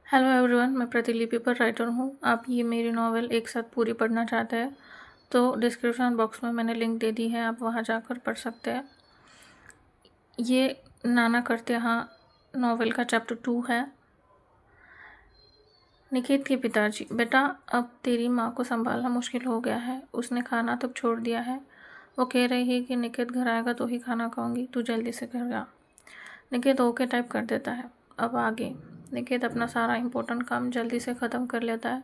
Hello everyone, मैं प्रतिलिपि पर राइटर हूँ। आप ये मेरी नावल एक साथ पूरी पढ़ना चाहते हैं तो डिस्क्रिप्शन बॉक्स में मैंने लिंक दे दी है, आप वहाँ जाकर पढ़ सकते हैं। ये नाना करते यहाँ नावल का चैप्टर 2 है। निकेत के पिताजी, बेटा अब तेरी माँ को संभालना मुश्किल हो गया है, उसने खाना तक छोड़ दिया है। वो कह रही है कि निकेत घर आएगा तो ही खाना खाऊंगी, तू जल्दी से घर जा। निकेत ओके टाइप कर देता है। अब आगे निकेत अपना सारा इम्पोर्टेंट काम जल्दी से ख़त्म कर लेता है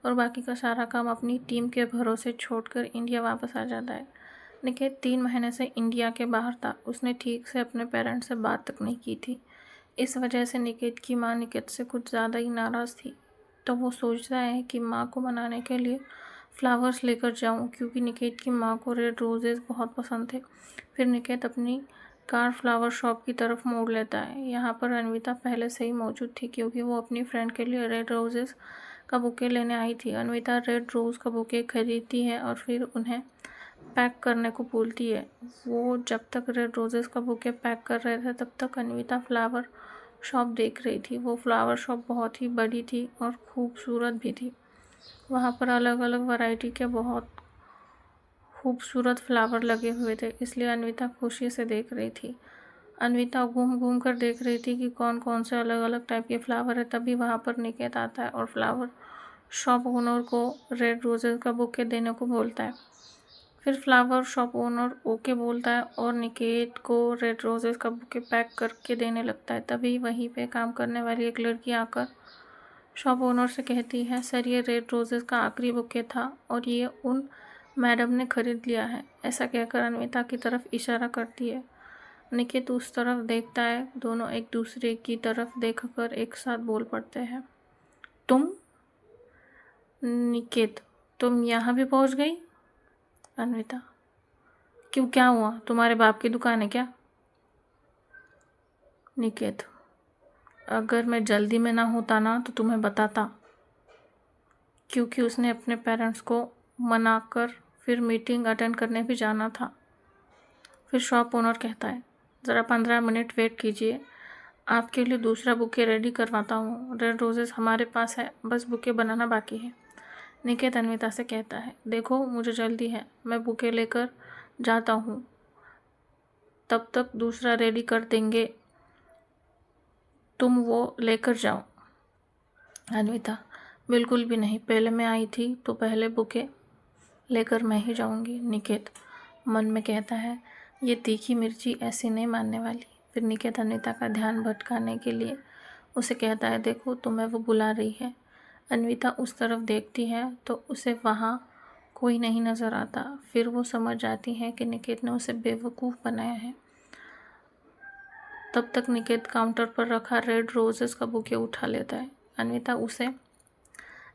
और बाकी का सारा काम अपनी टीम के भरोसे छोड़कर इंडिया वापस आ जाता है। निकेत 3 महीने से इंडिया के बाहर था। उसने ठीक से अपने पेरेंट्स से बात तक नहीं की थी। इस वजह से निकेत की माँ निकेत से कुछ ज़्यादा ही नाराज़ थी। तो वो सोचता है कि माँ को मनाने के लिए फ्लावर्स लेकर जाऊँ, क्योंकि निकेत की माँ को रेड रोजेज़ बहुत पसंद थे। फिर निकेत अपनी कार फ्लावर शॉप की तरफ मोड़ लेता है। यहाँ पर अन्विता पहले से ही मौजूद थी, क्योंकि वो अपनी फ्रेंड के लिए रेड रोजेज़ का बुके लेने आई थी। अन्विता रेड रोज़ का बुके खरीदती है और फिर उन्हें पैक करने को बोलती है। वो जब तक रेड रोजेज़ का बुके पैक कर रहे थे तब तक अन्विता फ्लावर शॉप देख रही थी। वो फ्लावर शॉप बहुत ही बड़ी थी और खूबसूरत भी थी। वहाँ पर अलग अलग वैरायटी के बहुत खूबसूरत फ्लावर लगे हुए थे, इसलिए अन्विता खुशी से देख रही थी। अन्विता घूम घूम कर देख रही थी कि कौन कौन से अलग अलग टाइप के फ्लावर है। तभी वहाँ पर निकेत आता है और फ्लावर शॉप ओनर को रेड रोजेज़ का बुके देने को बोलता है। फिर फ्लावर शॉप ओनर ओके बोलता है और निकेत को रेड रोजेज़ का बुके पैक करके देने लगता है। तभी वहीं पे काम करने वाली एक लड़की आकर शॉप ओनर से कहती है, सर ये रेड रोजेज़ का आखिरी बुके था और ये उन मैडम ने खरीद लिया है। ऐसा कहकर अन्विता की तरफ इशारा करती है। निकेत उस तरफ देखता है। दोनों एक दूसरे की तरफ देखकर एक साथ बोल पड़ते हैं, तुम? निकेत, तुम यहाँ भी पहुँच गई? अन्विता, क्यों, क्या हुआ? तुम्हारे बाप की दुकान है क्या? निकेत, अगर मैं जल्दी में ना होता ना तो तुम्हें बताता, क्योंकि उसने अपने पेरेंट्स को मनाकर फिर मीटिंग अटेंड करने भी जाना था। फिर शॉप ओनर कहता है, ज़रा 15 मिनट वेट कीजिए, आपके लिए दूसरा बुके रेडी करवाता हूँ। रेड रोजेज़ हमारे पास है, बस बुके बनाना बाकी है। निकेत अन्विता से कहता है, देखो मुझे जल्दी है, मैं बुके लेकर जाता हूँ, तब तक दूसरा रेडी कर देंगे, तुम वो लेकर जाओ। अन्विता, बिल्कुल भी नहीं, पहले मैं आई थी तो पहले बुके लेकर मैं ही जाऊंगी। निकेत मन में कहता है, ये तीखी मिर्ची ऐसी नहीं मानने वाली। फिर निकेत अन्विता का ध्यान भटकाने के लिए उसे कहता है, देखो तुम्हें वो बुला रही है। अन्विता उस तरफ देखती है तो उसे वहाँ कोई नहीं नज़र आता। फिर वो समझ जाती है कि निकेत ने उसे बेवकूफ़ बनाया है। तब तक निकेत काउंटर पर रखा रेड रोजेस का बुके उठा लेता है। अन्विता उसे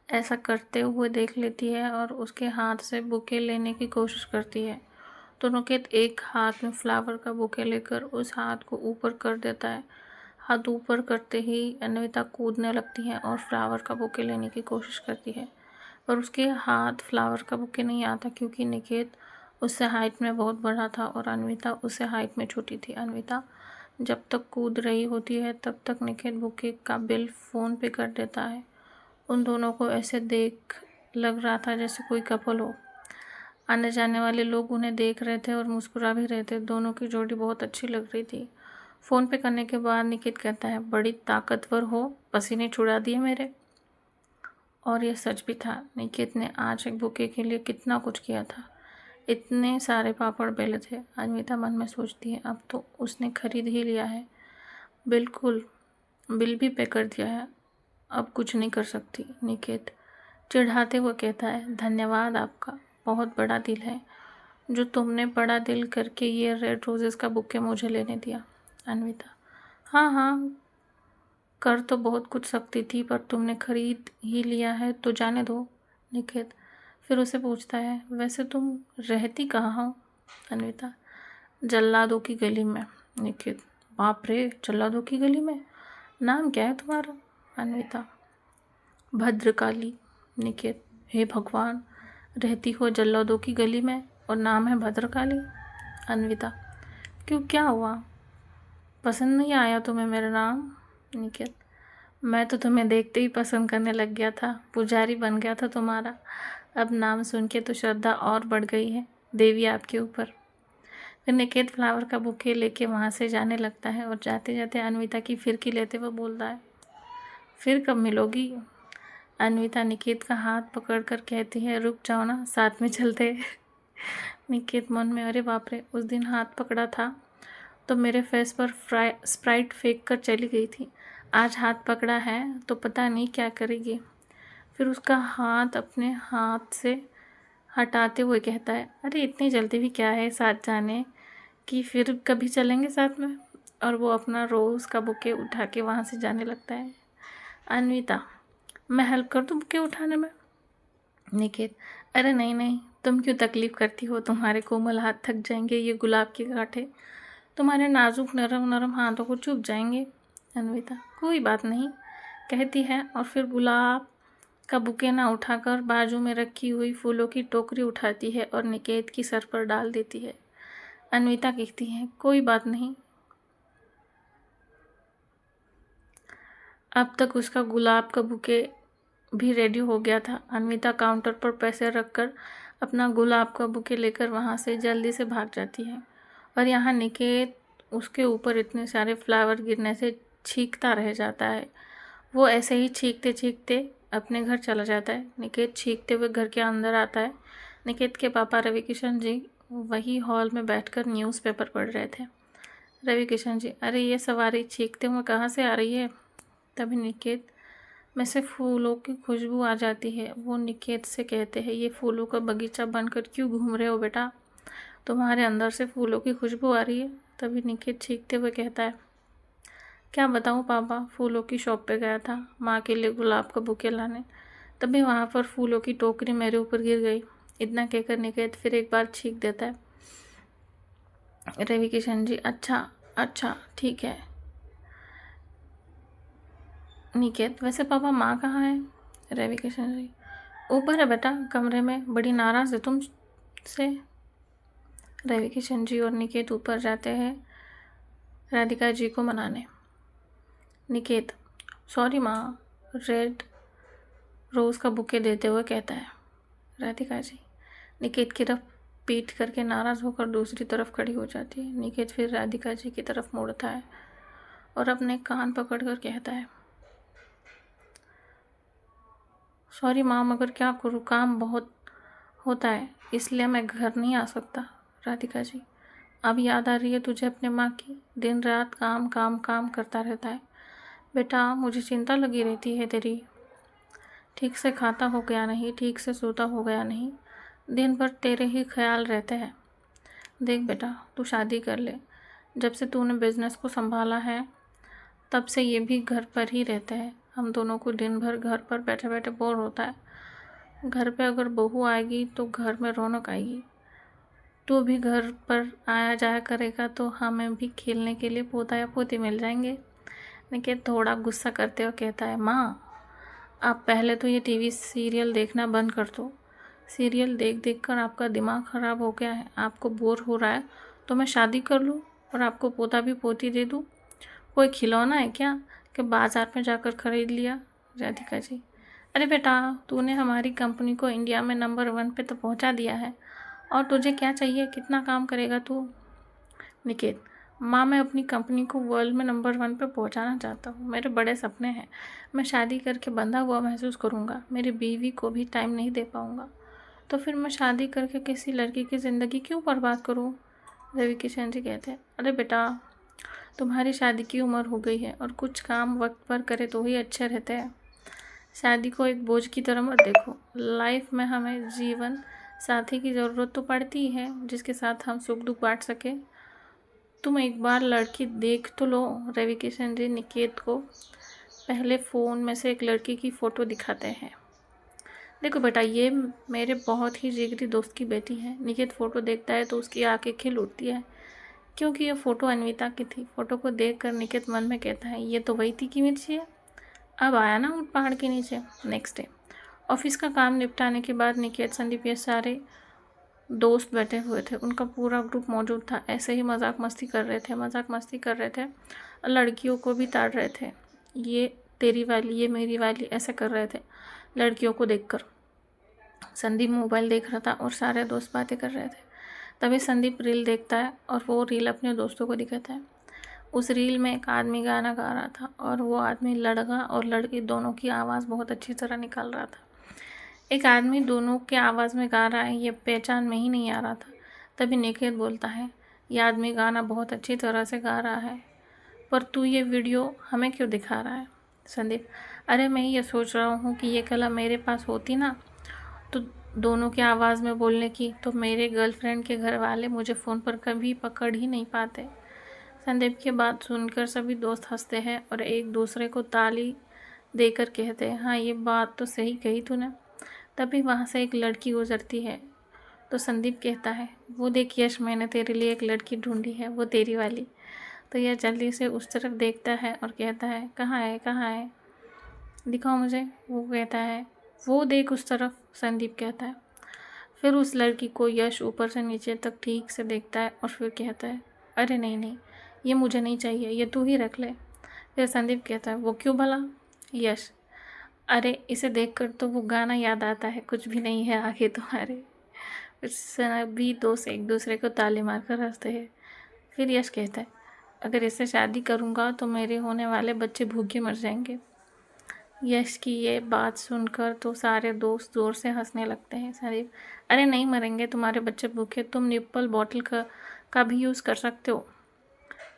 ऐसा करते हुए देख लेती है और उसके हाथ से बुके लेने की कोशिश करती है। तो निकेत एक हाथ में फ्लावर का बुके लेकर उस हाथ को ऊपर कर देता है। हाथ ऊपर करते ही अन्विता कूदने लगती है और फ्लावर का बुके लेने की कोशिश करती है, पर उसके हाथ फ्लावर का बुके नहीं आता, क्योंकि निकेत उससे हाइट में बहुत बड़ा था और अन्विता उससे हाइट में छोटी थी। अन्विता जब तक कूद रही होती है तब तक निकेत बुके का बिल फ़ोन पे कर देता है। उन दोनों को ऐसे देख लग रहा था जैसे कोई कपल हो। आने जाने वाले लोग उन्हें देख रहे थे और मुस्कुरा भी रहे थे। दोनों की जोड़ी बहुत अच्छी लग रही थी। फ़ोन पे करने के बाद निकेत कहता है, बड़ी ताकतवर हो, पसीने छुड़ा दिए मेरे। और यह सच भी था। निकेत ने आज एक बुके के लिए कितना कुछ किया था। इतने सारे पापड़ बेले थे। अन्विता मन में सोचती है, अब तो उसने खरीद ही लिया है, बिल्कुल बिल भी पे कर दिया है, अब कुछ नहीं कर सकती। निकेत चिढ़ाते हुए कहता है, धन्यवाद आपका, बहुत बड़ा दिल है जो तुमने बड़ा दिल करके ये रेड रोजेस का बुके मुझे लेने दिया। अन्विता, हाँ हाँ, कर तो बहुत कुछ सकती थी, पर तुमने खरीद ही लिया है तो जाने दो। निकेत फिर उसे पूछता है, वैसे तुम रहती कहाँ हो? अन्विता, जल्लादों की गली में। निकेत, बाप रे, जल्लादों की गली में, नाम क्या है तुम्हारा? अन्विता, भद्रकाली। निकेत, हे भगवान, रहती हो जल्लादों की गली में और नाम है भद्रकाली? अन्विता, क्यों, क्या हुआ, पसंद नहीं आया तुम्हें मेरा नाम? निकेत, मैं तो तुम्हें देखते ही पसंद करने लग गया था, पुजारी बन गया था तुम्हारा। अब नाम सुन के तो श्रद्धा और बढ़ गई है देवी आपके ऊपर। फिर निकेत फ्लावर का बुके लेके वहाँ से जाने लगता है और जाते जाते अन्विता की फिरकी लेते हुए बोलता है, फिर कब मिलोगी? अन्विता निकेत का हाथ पकड़कर कहती है, रुक जाओ ना, साथ में चलते हैं। निकेत मन में, अरे बाप रे, उस दिन हाथ पकड़ा था तो मेरे फेस पर स्प्राइट फेंक कर चली गई थी। आज हाथ पकड़ा है तो पता नहीं क्या करेगी। फिर उसका हाथ अपने हाथ से हटाते हुए कहता है, अरे इतनी जल्दी भी क्या है साथ जाने की, फिर कभी चलेंगे साथ में। और वो अपना रोज़ का बुके उठा के वहाँ से जाने लगता है। अन्विता, मैं हेल्प कर दूँ बुके उठाने में? निकेत, अरे नहीं नहीं, तुम क्यों तकलीफ़ करती हो, तुम्हारे कोमल हाथ थक जाएंगे, ये गुलाब के कांटे तुम्हारे नाजुक नरम नरम हाथों को चुभ जाएंगे। अन्विता, कोई बात नहीं कहती है और फिर गुलाब का बुके ना उठाकर बाजू में रखी हुई फूलों की टोकरी उठाती है और निकेत की सर पर डाल देती है। अन्विता कहती है, कोई बात नहीं। अब तक उसका गुलाब का बुके भी रेडी हो गया था। अन्विता काउंटर पर पैसे रखकर अपना गुलाब का बुके लेकर वहाँ से जल्दी से भाग जाती है और यहाँ निकेत उसके ऊपर इतने सारे फ्लावर गिरने से छींकता रह जाता है। वो ऐसे ही छींकते छींकते अपने घर चला जाता है। निकेत छींकते हुए घर के अंदर आता है। निकेत के पापा रवि किशन जी वही हॉल में बैठकर न्यूज़पेपर पढ़ रहे थे। रवि किशन जी, अरे ये सवारी छींकते हुए कहाँ से आ रही है? तभी निकेत में से फूलों की खुशबू आ जाती है। वो निकेत से कहते हैं, ये फूलों का बगीचा बनकर क्यों घूम रहे हो बेटा? तुम्हारे अंदर से फूलों की खुशबू आ रही है। तभी निकेत छींकते हुए कहता है, क्या बताऊँ पापा, फूलों की शॉप पे गया था माँ के लिए गुलाब का बुके लाने, तभी वहाँ पर फूलों की टोकरी मेरे ऊपर गिर गई। इतना कहकर निकेत फिर एक बार छींक देता है। रवि किशन जी, अच्छा अच्छा ठीक है। निकेत, वैसे पापा माँ कहाँ है? रवि किशन जी, ऊपर है बेटा कमरे में, बड़ी नाराज़ है तुमसे। रवि किशन जी और निकेत ऊपर जाते हैं राधिका जी को मनाने। निकेत, सॉरी माँ, रेड रोज़ का बुके देते हुए कहता है। राधिका जी निकेत की तरफ पीट करके नाराज़ होकर दूसरी तरफ खड़ी हो जाती है। निकेत फिर राधिका जी की तरफ मुड़ता है और अपने कान पकड़कर कहता है, सॉरी माँ, मगर क्या करूँ, काम बहुत होता है इसलिए मैं घर नहीं आ सकता। राधिका जी, अब याद आ रही है तुझे अपने माँ की? दिन रात काम काम काम करता रहता है बेटा, मुझे चिंता लगी रहती है तेरी। ठीक से खाता हो गया नहीं, ठीक से सोता हो गया नहीं, दिन भर तेरे ही ख्याल रहते हैं। देख बेटा, तू शादी कर ले। जब से तूने बिज़नेस को संभाला है तब से ये भी घर पर ही रहते हैं। हम दोनों को दिन भर घर पर बैठे बैठे बोर होता है। घर पे अगर बहू आएगी तो घर में रौनक आएगी। तू भी घर पर आया जाया करेगा तो हमें भी खेलने के लिए पोता या पोती मिल जाएंगे। निकेत थोड़ा गुस्सा करते हुए कहता है, माँ आप पहले तो ये टीवी सीरियल देखना बंद कर दो। सीरियल देख देख कर आपका दिमाग ख़राब हो गया है। आपको बोर हो रहा है तो मैं शादी कर लूँ और आपको पोता भी पोती दे दूँ। कोई खिलौना है क्या कि बाज़ार में जाकर ख़रीद लिया? राधिका जी, अरे बेटा, तूने हमारी कंपनी को इंडिया में नंबर 1 पे तो पहुंचा दिया है, और तुझे क्या चाहिए, कितना काम करेगा तू? निकेत, माँ मैं अपनी कंपनी को वर्ल्ड में नंबर 1 पे पहुंचाना चाहता हूँ। मेरे बड़े सपने हैं। मैं शादी करके बंधा हुआ महसूस करूँगा। मेरी बीवी को भी टाइम नहीं दे पाऊँगा। तो फिर मैं शादी करके किसी लड़की की ज़िंदगी क्यों बर्बाद करूँ? रवि किशन जी कहते हैं, अरे बेटा, तुम्हारी शादी की उम्र हो गई है और कुछ काम वक्त पर करे तो ही अच्छे रहते हैं। शादी को एक बोझ की तरह मत देखो। लाइफ में हमें जीवन साथी की ज़रूरत तो पड़ती है जिसके साथ हम सुख दुख बांट सकें। तुम एक बार लड़की देख तो लो। रवि किशन जी निकेत को पहले फ़ोन में से एक लड़की की फ़ोटो दिखाते हैं। देखो बेटा, ये मेरे बहुत ही जिगरी दोस्त की बेटी है। निकेत फ़ोटो देखता है तो उसकी आंखें खिल उठती है क्योंकि ये फ़ोटो अन्विता की थी। फ़ोटो को देखकर निकेत मन में कहता है, ये तो वही तीखी मिर्ची है। अब आया ना ऊँट पहाड़ के नीचे। नेक्स्ट डे ऑफिस का काम निपटाने के बाद निकेत, संदीप, ये सारे दोस्त बैठे हुए थे। उनका पूरा ग्रुप मौजूद था। ऐसे ही मजाक मस्ती कर रहे थे और लड़कियों को भी ताड़ रहे थे। ये तेरी वाली, ये मेरी वाली, ऐसे कर रहे थे लड़कियों को देखकर। संदीप मोबाइल देख रहा था और सारे दोस्त बातें कर रहे थे। तभी संदीप रील देखता है और वो रील अपने दोस्तों को दिखाता है। उस रील में एक आदमी गाना गा रहा था और वो आदमी लड़का और लड़की दोनों की आवाज़ बहुत अच्छी तरह निकाल रहा था। एक आदमी दोनों के आवाज़ में गा रहा है, ये पहचान में ही नहीं आ रहा था। तभी निकेत बोलता है, ये आदमी गाना बहुत अच्छी तरह से गा रहा है, पर तू ये वीडियो हमें क्यों दिखा रहा है? संदीप, अरे मैं ये सोच रहा हूँ कि ये कला मेरे पास होती ना, तो दोनों की आवाज़ में बोलने की, तो मेरे गर्लफ्रेंड के घर वाले मुझे फ़ोन पर कभी पकड़ ही नहीं पाते। संदीप की बात सुनकर सभी दोस्त हंसते हैं और एक दूसरे को ताली देकर कहते हैं, हाँ ये बात तो सही कही तूने। तभी वहाँ से एक लड़की गुजरती है तो संदीप कहता है, वो देख यश, मैंने तेरे लिए एक लड़की ढूंढी है, वो तेरी वाली। तो यह जल्दी से उस तरफ देखता है और कहता है, कहाँ है, कहाँ है, दिखाओ मुझे। वो कहता है, वो देख उस तरफ, संदीप कहता है। फिर उस लड़की को यश ऊपर से नीचे तक ठीक से देखता है और फिर कहता है, अरे नहीं नहीं, ये मुझे नहीं चाहिए, ये तू ही रख ले। फिर संदीप कहता है, वो क्यों भला? यश, अरे इसे देखकर तो वो गाना याद आता है, कुछ भी नहीं है आगे तुम्हारे। फिर सभी दोस्त एक दूसरे को ताली मारकर हंसते हैं। फिर यश कहता है, अगर इससे शादी करूँगा तो मेरे होने वाले बच्चे भूखे मर जाएंगे। यश की ये बात सुनकर तो सारे दोस्त ज़ोर से हंसने लगते हैं। संदीप, अरे नहीं मरेंगे तुम्हारे बच्चे भूखे, तुम निप्पल बॉटल का भी यूज़ कर सकते हो।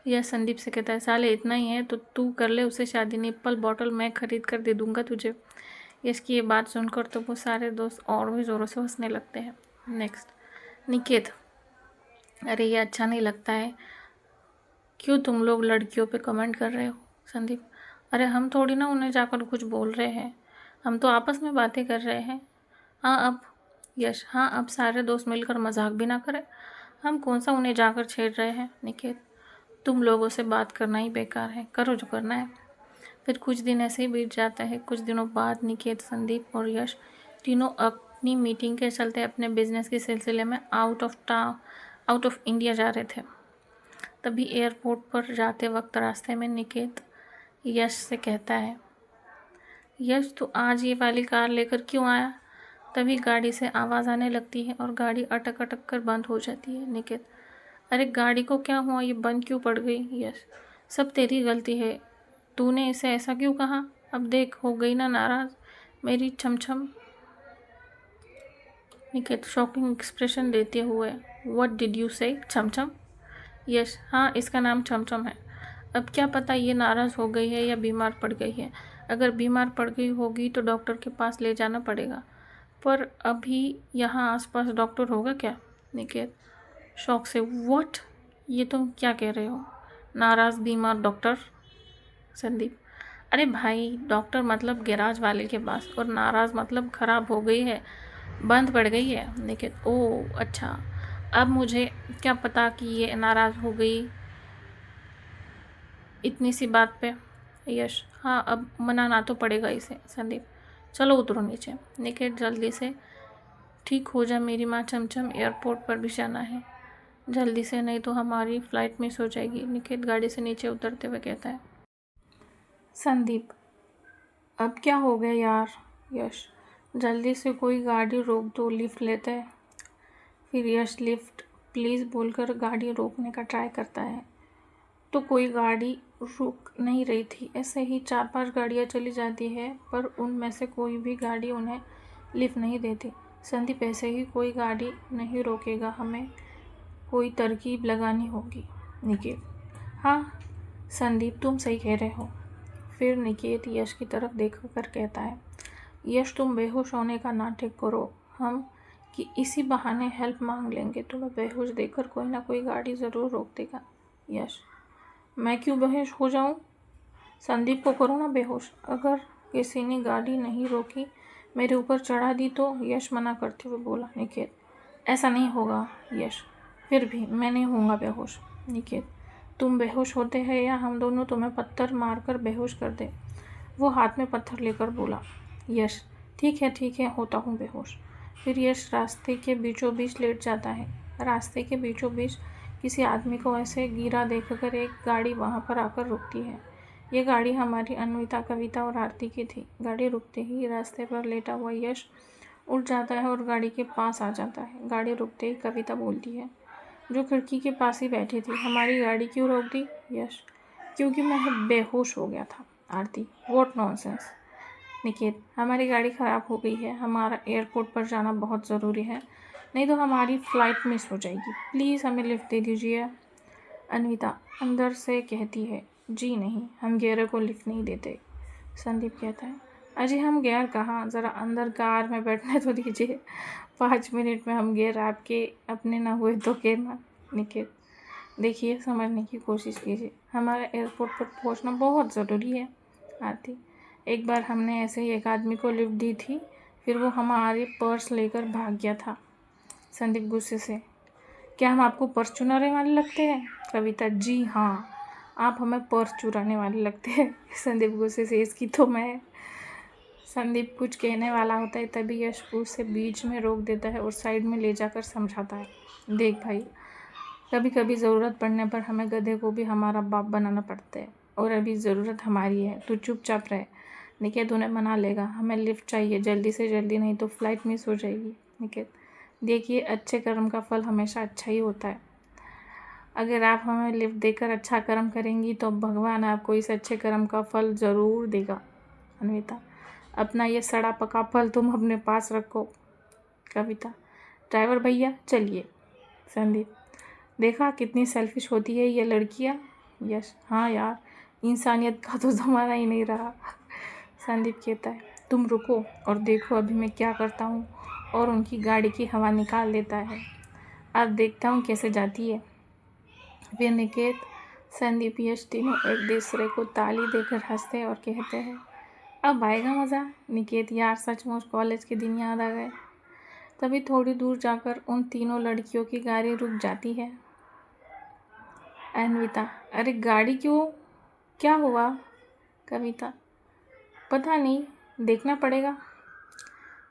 यह संदीप से कहता है, साले इतना ही है तो तू कर ले उससे शादी, निप्पल बॉटल मैं खरीद कर दे दूंगा तुझे। यश की ये बात सुनकर तो वो सारे दोस्त और भी ज़ोरों से हंसने लगते हैं। नेक्स्ट, निकेत, अरे ये अच्छा नहीं लगता है, क्यों तुम लोग लड़कियों पे कमेंट कर रहे हो? संदीप, अरे हम थोड़ी ना उन्हें जाकर कुछ बोल रहे हैं, हम तो आपस में बातें कर रहे हैं। हाँ अब यश, हाँ अब सारे दोस्त मिलकर मजाक भी ना करें, हम कौन सा उन्हें जाकर छेड़ रहे हैं। निकेत, तुम लोगों से बात करना ही बेकार है, करो जो करना है। फिर कुछ दिन ऐसे ही बीत जाता है। कुछ दिनों बाद निकेत, संदीप और यश तीनों अपनी मीटिंग के चलते अपने बिजनेस के सिलसिले में आउट ऑफ इंडिया जा रहे थे। तभी एयरपोर्ट पर जाते वक्त रास्ते में निकेत यश से कहता है, यश तू आज ये वाली कार लेकर क्यों आया? तभी गाड़ी से आवाज़ आने लगती है और गाड़ी अटक अटक कर बंद हो जाती है। निकेत, अरे गाड़ी को क्या हुआ, ये बंद क्यों पड़ गई? यश, सब तेरी गलती है, तूने इसे ऐसा क्यों कहा? अब देख हो गई ना नाराज़ मेरी छमछम। निकेत शॉकिंग एक्सप्रेशन देते हुए, व्हाट डिड यू से, छमछम? यश, हाँ इसका नाम छमछम है। अब क्या पता ये नाराज़ हो गई है या बीमार पड़ गई है। अगर बीमार पड़ गई होगी तो डॉक्टर के पास ले जाना पड़ेगा, पर अभी यहाँ आसपास डॉक्टर होगा क्या? निकेत शौक से, व्हाट, ये तुम क्या कह रहे हो? नाराज़ बीमार डॉक्टर? संदीप, अरे भाई डॉक्टर मतलब गैराज वाले के पास, और नाराज़ मतलब ख़राब हो गई है, बंद पड़ गई है। निकेत, ओह अच्छा, अब मुझे क्या पता कि ये नाराज़ हो गई इतनी सी बात पे। यश, हाँ अब मनाना तो पड़ेगा इसे। संदीप, चलो उतरो नीचे। निकेत, जल्दी से ठीक हो जा मेरी माँ चमचम, एयरपोर्ट पर भी जाना है जल्दी से, नहीं तो हमारी फ़्लाइट मिस हो जाएगी। निकेत गाड़ी से नीचे उतरते हुए कहता है। संदीप, अब क्या हो गया यार? यश, जल्दी से कोई गाड़ी रोक दो, लिफ्ट लेते हैं। फिर यश लिफ्ट प्लीज़ बोलकर गाड़ी रोकने का ट्राई करता है तो कोई गाड़ी रुक नहीं रही थी। ऐसे ही 4-5 गाड़ियाँ चली जाती है पर उनमें से कोई भी गाड़ी उन्हें लिफ्ट नहीं देती। संदीप, ऐसे ही कोई गाड़ी नहीं रोकेगा, हमें कोई तरकीब लगानी होगी। निकेत, हाँ संदीप तुम सही कह रहे हो। फिर निकेत यश की तरफ देखकर कहता है, यश तुम बेहोश होने का नाटक करो, हम कि इसी बहाने हेल्प मांग लेंगे, तुम्हें बेहोश देखकर कोई ना कोई गाड़ी ज़रूर रोक देगा। यश, मैं क्यों बेहोश हो जाऊं? संदीप को करो ना बेहोश, अगर किसी ने गाड़ी नहीं रोकी मेरे ऊपर चढ़ा दी तो? यश मना करते हुए बोला। निकेत, ऐसा नहीं होगा यश, फिर भी मैं नहीं होऊंगा बेहोश। निकेत, तुम बेहोश होते हैं या हम दोनों तुम्हें पत्थर मारकर बेहोश कर दे? वो हाथ में पत्थर लेकर बोला। यश, ठीक है होता हूँ बेहोश। फिर यश रास्ते के बीचों बीच लेट जाता है। रास्ते के बीचों बीच किसी आदमी को ऐसे गिरा देखकर एक गाड़ी वहाँ पर आकर रुकती है। ये गाड़ी हमारी अन्विता, कविता और आरती की थी। गाड़ी रुकते ही रास्ते पर लेटा हुआ यश उठ जाता है और गाड़ी के पास आ जाता है। गाड़ी रुकते ही कविता बोलती है, जो खिड़की के पास ही बैठी थी, हमारी गाड़ी क्यों रोक दी? यश, क्योंकि मैं बेहोश हो गया था। आरती, व्हाट नॉनसेंस। निकेत, हमारी गाड़ी ख़राब हो गई है, हमारा एयरपोर्ट पर जाना बहुत ज़रूरी है, नहीं तो हमारी फ़्लाइट मिस हो जाएगी, प्लीज़ हमें लिफ्ट दे दीजिए। अन्विता अंदर से कहती है, जी नहीं, हम गैर को लिफ्ट नहीं देते। संदीप कहता है, अजय हम गैर कहाँ, ज़रा अंदर कार में बैठने तो दीजिए, 5 मिनट में हम गैर आपके अपने ना हुए तो कहना। निकेत, देखिए समझने की कोशिश कीजिए, हमारा एयरपोर्ट पर पहुंचना बहुत ज़रूरी है। आरती, एक बार हमने ऐसे ही एक आदमी को लिफ्ट दी थी, फिर वो हमारे पर्स लेकर भाग गया था। संदीप गुस्से से, क्या हम आपको पर्स चुराने वाले लगते हैं? कविता, जी हाँ, आप हमें पर्स चुराने वाले लगते हैं। संदीप गुस्से से, इसकी तो मैं। संदीप कुछ कहने वाला होता है, तभी यश उसे बीच में रोक देता है और साइड में ले जाकर समझाता है, देख भाई, कभी कभी ज़रूरत पड़ने पर हमें गधे को भी हमारा बाप बनाना पड़ता है, और अभी ज़रूरत हमारी है, तू चुपचाप रहे। निकेत उन्हें मना लेगा, हमें लिफ्ट चाहिए, जल्दी से जल्दी, नहीं तो फ़्लाइट मिस हो जाएगी। निकेत, देखिए अच्छे कर्म का फल हमेशा अच्छा ही होता है, अगर आप हमें लिफ्ट देकर अच्छा कर्म करेंगी तो भगवान आपको इस अच्छे कर्म का फल ज़रूर देगा। अन्विता, अपना ये सड़ा पका फल तुम अपने पास रखो। कविता, ड्राइवर भैया चलिए। संदीप, देखा कितनी सेल्फिश होती है ये लड़कियाँ। यश, हाँ यार, इंसानियत का तो ज़माना ही नहीं रहा। संदीप कहता है, तुम रुको और देखो अभी मैं क्या करता हूँ, और उनकी गाड़ी की हवा निकाल देता है, अब देखता हूँ कैसे जाती है। वे निकेत, संदीप, यश तीनों एक दूसरे को ताली देकर हंसते और कहते हैं, अब आएगा मज़ा। निकेत, यार सचमुच कॉलेज के दिन याद आ गए। तभी थोड़ी दूर जाकर उन तीनों लड़कियों की गाड़ी रुक जाती है। अन्विता, अरे गाड़ी क्यों, क्या हुआ? कविता, पता नहीं, देखना पड़ेगा।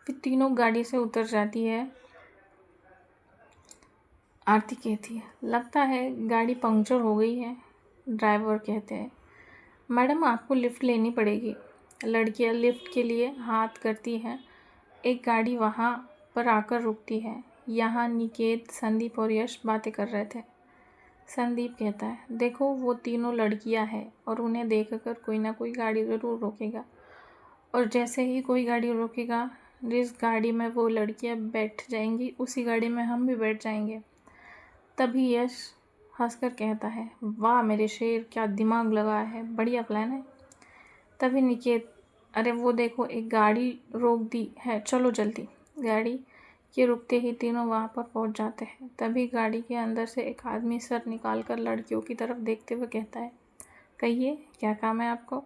फिर तीनों गाड़ी से उतर जाती है। आरती कहती है, लगता है गाड़ी पंक्चर हो गई है। ड्राइवर कहते हैं, मैडम आपको लिफ्ट लेनी पड़ेगी। लड़कियां लिफ्ट के लिए हाथ करती हैं। एक गाड़ी वहाँ पर आकर रुकती है। यहाँ निकेत, संदीप और यश बातें कर रहे थे। संदीप कहता है, देखो वो तीनों लड़कियां हैं और उन्हें देखकर कोई ना कोई गाड़ी ज़रूर रोकेगा, और जैसे ही कोई गाड़ी रोकेगा, जिस गाड़ी में वो लड़कियां बैठ जाएंगी उसी गाड़ी में हम भी बैठ जाएंगे। तभी यश हंसकर कहता है, वाह मेरे शेर, क्या दिमाग लगा है, बढ़िया प्लान है। तभी निकेत, अरे वो देखो एक गाड़ी रोक दी है, चलो जल्दी। गाड़ी के रुकते ही तीनों वहाँ पर पहुँच जाते हैं। तभी गाड़ी के अंदर से एक आदमी सर निकालकर लड़कियों की तरफ देखते हुए कहता है, कहिए क्या काम है आपको?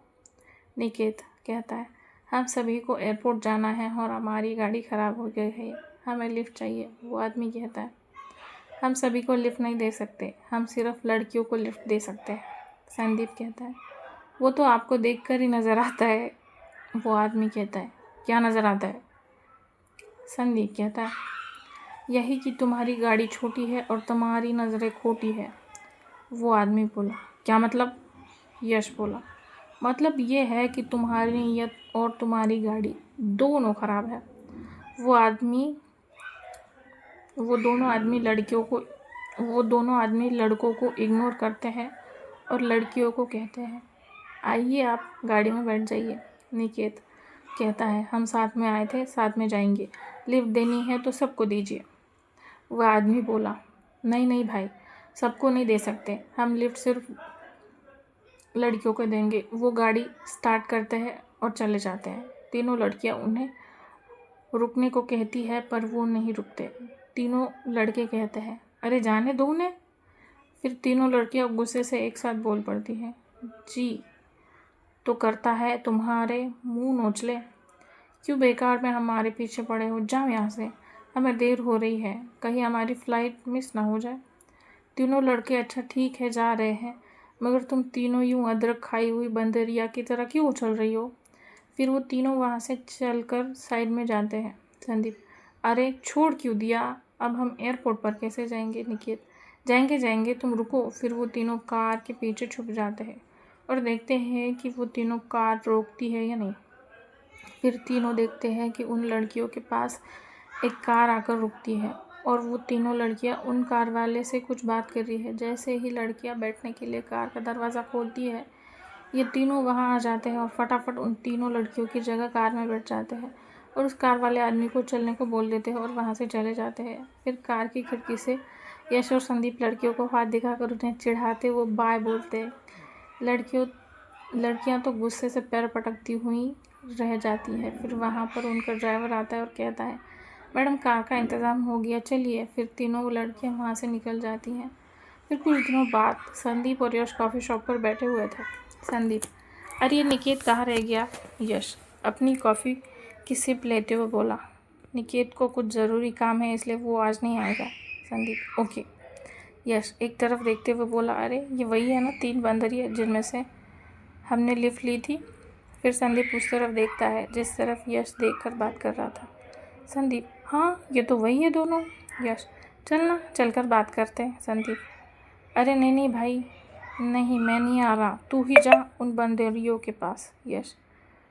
निकेत कहता है, हम सभी को एयरपोर्ट जाना है और हमारी गाड़ी ख़राब हो गई है, हमें लिफ्ट चाहिए। वो आदमी कहता है, हम सभी को लिफ्ट नहीं दे सकते, हम सिर्फ लड़कियों को लिफ्ट दे सकते हैं। संदीप कहता है, वो तो आपको देखकर ही नज़र आता है। वो आदमी कहता है, क्या नज़र आता है? संदीप कहता है, यही कि तुम्हारी गाड़ी छोटी है और तुम्हारी नज़रें खोटी है। वो आदमी बोला, क्या मतलब? यश बोला, मतलब ये है कि तुम्हारी नीयत और तुम्हारी गाड़ी दोनों ख़राब है। वो दोनों आदमी लड़कों को इग्नोर करते हैं और लड़कियों को कहते हैं, आइए आप गाड़ी में बैठ जाइए। निकेत कहता है, हम साथ में आए थे, साथ में जाएंगे, लिफ्ट देनी है तो सबको दीजिए। वह आदमी बोला, नहीं नहीं भाई, सबको नहीं दे सकते, हम लिफ्ट सिर्फ लड़कियों को देंगे। वो गाड़ी स्टार्ट करते हैं और चले जाते हैं। तीनों लड़कियां उन्हें रुकने को कहती है पर वो नहीं रुकते। तीनों लड़के कहते हैं, अरे जाने दो उन्हें। फिर तीनों लड़कियां गुस्से से एक साथ बोल पड़ती हैं, जी तो करता है, तुम्हारे मुंह नोच ले, क्यों बेकार में हमारे पीछे पड़े हो, जाओ यहाँ से, हमें देर हो रही है, कहीं हमारी फ़्लाइट मिस ना हो जाए। तीनों लड़के, अच्छा ठीक है जा रहे हैं, मगर तुम तीनों यूँ अदरक खाई हुई बंदरिया की तरह क्यों उछल रही हो? फिर वो तीनों वहाँ से चलकर साइड में जाते हैं। संदीप, अरे छोड़ क्यों दिया, अब हम एयरपोर्ट पर कैसे जाएंगे? निकेत, जाएंगे तुम रुको। फिर वो तीनों कार के पीछे छुप जाते हैं। और देखते हैं कि वो तीनों कार रोकती है या नहीं। फिर तीनों देखते हैं कि उन लड़कियों के पास एक कार आकर रुकती है और वो तीनों लड़कियां उन कार वाले से कुछ बात कर रही है। जैसे ही लड़कियां बैठने के लिए कार का दरवाज़ा खोलती है, ये तीनों वहां आ जाते हैं और फटाफट उन तीनों लड़कियों की जगह कार में बैठ जाते हैं और उस कार वाले आदमी को चलने को बोल देते हैं और वहाँ से चले जाते हैं। फिर कार की खिड़की से यश और संदीप लड़कियों को हाथ दिखाकर उन्हें चिढ़ाते वो बाय बोलते हैं। लड़कियां तो गुस्से से पैर पटकती हुई रह जाती है। फिर वहाँ पर उनका ड्राइवर आता है और कहता है, मैडम कार का इंतज़ाम हो गया, चलिए। फिर तीनों लड़कियां वहाँ से निकल जाती हैं। फिर कुछ दिनों बाद संदीप और यश कॉफ़ी शॉप पर बैठे हुए थे। संदीप, अरे निकेत कहाँ रह गया? यश अपनी कॉफ़ी की सिप लेते हुए बोला, निकेत को कुछ ज़रूरी काम है इसलिए वो आज नहीं आएगा। संदीप, ओके। यश एक तरफ देखते हुए बोला, अरे ये वही है ना 3 बंदरिया जिनमें से हमने लिफ्ट ली थी? फिर संदीप उस तरफ देखता है जिस तरफ यश देखकर बात कर रहा था। संदीप, हाँ ये तो वही है दोनों। यश, चलना चलकर बात करते हैं। संदीप, अरे नहीं भाई, नहीं मैं नहीं आ रहा, तू ही जा उन बंदरियों के पास। यश,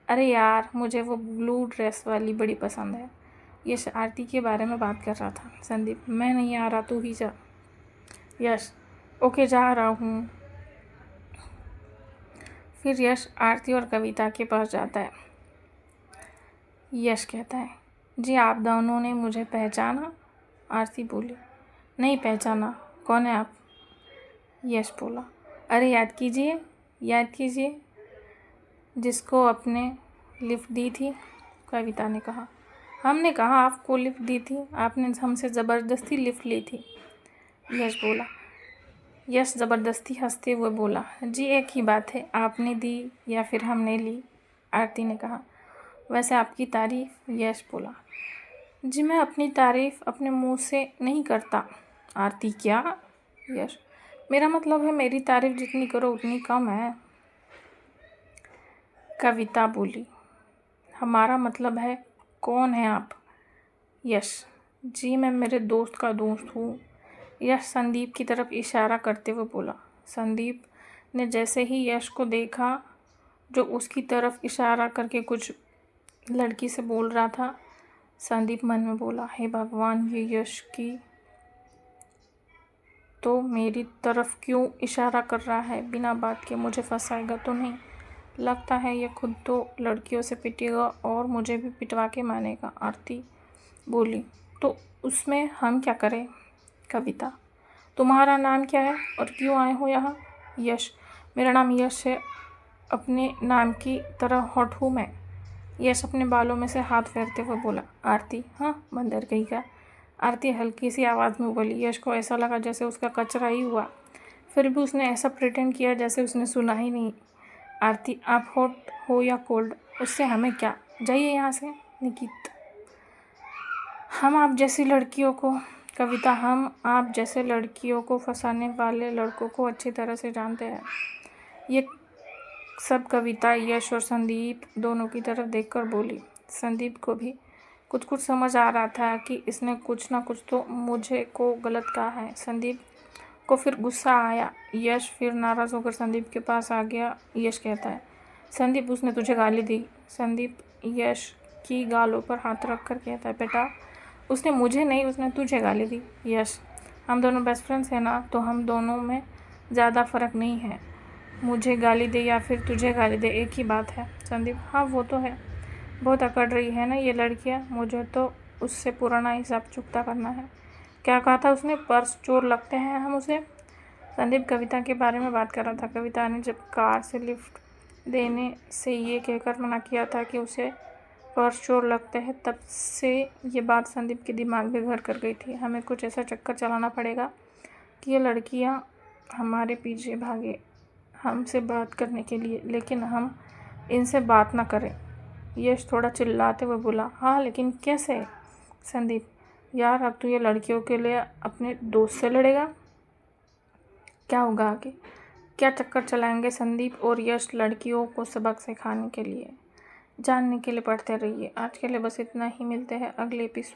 अरे यार मुझे वो ब्लू ड्रेस वाली बड़ी पसंद है। यश आरती के बारे में बात कर रहा था। संदीप, मैं नहीं आ रहा, तू ही जा। यश, ओके जा रहा हूँ। फिर यश आरती और कविता के पास जाता है। यश कहता है, जी आप दोनों ने मुझे पहचाना? आरती बोली, नहीं पहचाना, कौन है आप? यश बोला, अरे याद कीजिए जिसको आपने लिफ्ट दी थी। कविता ने कहा, हमने कहा आपको लिफ्ट दी थी, आपने हमसे ज़बरदस्ती लिफ्ट ली थी। यश बोला, यश ज़बरदस्ती हंसते हुए बोला, जी एक ही बात है, आपने दी या फिर हमने ली। आरती ने कहा, वैसे आपकी तारीफ़। यश बोला, जी मैं अपनी तारीफ़ अपने मुंह से नहीं करता। आरती, क्या? यश, मेरा मतलब है मेरी तारीफ़ जितनी करो उतनी कम है। कविता बोली, हमारा मतलब है कौन है आप? यश, जी मैं मेरे दोस्त का दोस्त हूँ। यश संदीप की तरफ इशारा करते हुए बोला। संदीप ने जैसे ही यश को देखा जो उसकी तरफ इशारा करके कुछ लड़की से बोल रहा था, संदीप मन में बोला, हे भगवान, ये यश की तो मेरी तरफ क्यों इशारा कर रहा है? बिना बात के मुझे फंसाएगा तो नहीं? लगता है ये खुद तो लड़कियों से पिटेगा और मुझे भी पिटवा के मानेगा। आरती बोली, तो उसमें हम क्या करें? कविता, तुम्हारा नाम क्या है और क्यों आए हो यहाँ? यश, मेरा नाम यश है, अपने नाम की तरह हॉट हूँ मैं। यश अपने बालों में से हाथ फेरते हुए बोला। आरती, हाँ बंदर कहीं का। आरती हल्की सी आवाज़ में बोली। यश को ऐसा लगा जैसे उसका कचरा ही हुआ, फिर भी उसने ऐसा प्रिटेंड किया जैसे उसने सुना ही नहीं। आरती, आप हॉट हो या कोल्ड, उससे हमें क्या, जाइए यहाँ से। निकित, हम आप जैसी लड़कियों को कविता, हम आप जैसे लड़कियों को फंसाने वाले लड़कों को अच्छी तरह से जानते हैं। ये सब कविता यश और संदीप दोनों की तरफ देखकर बोली। संदीप को भी कुछ समझ आ रहा था कि इसने कुछ ना कुछ तो मुझे को गलत कहा है। संदीप को फिर गुस्सा आया। यश फिर नाराज़ होकर संदीप के पास आ गया। यश कहता है, संदीप उसने तुझे गाली दी। संदीप यश की गालों पर हाथ रख कर कहता है, बेटा उसने मुझे नहीं, उसने तुझे गाली दी। यश, हम दोनों बेस्ट फ्रेंड्स हैं ना, तो हम दोनों में ज़्यादा फ़र्क नहीं है, मुझे गाली दे या फिर तुझे गाली दे एक ही बात है। संदीप, हाँ वो तो है, बहुत अकड़ रही है ना ये लड़कियाँ, मुझे तो उससे पुराना हिसाब चुकता करना है। क्या कहा था उसने, पर्स चोर लगते हैं हम उसे? संदीप कविता के बारे में बात कर रहा था। कविता ने जब कार से लिफ्ट देने से ये कहकर मना किया था कि उसे पर्स चोर लगते हैं, तब से ये बात संदीप के दिमाग में घर कर गई थी। हमें कुछ ऐसा चक्कर चलाना पड़ेगा कि ये लड़कियाँ हमारे पीछे भागे हमसे बात करने के लिए, लेकिन हम इनसे बात ना करें। यश थोड़ा चिल्लाते हुए बोला, हाँ लेकिन कैसे? संदीप, यार अब तो ये लड़कियों के लिए अपने दोस्त से लड़ेगा, क्या होगा आगे? क्या चक्कर चलाएंगे संदीप और यश लड़कियों को सबक सिखाने के लिए? जानने के लिए पढ़ते रहिए। आज के लिए बस इतना ही, मिलते हैं अगले एपिसोड।